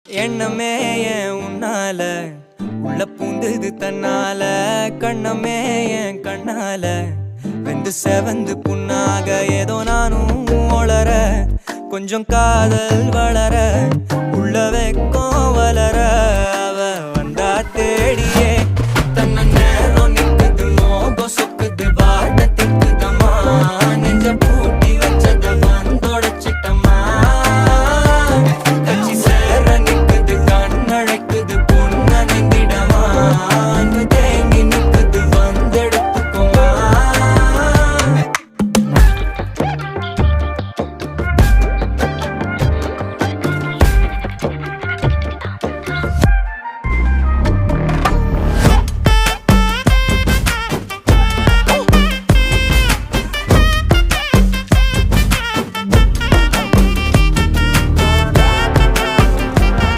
எண்ணமே ஏன் உன்னால உள்ள பூந்தது தன்னால கண்ணமே ஏன் கண்ணால வெந்து செவந்து புண்ணாக ஏதோ நானும் ஒளர கொஞ்சம் காதல் வளர உள்ளவே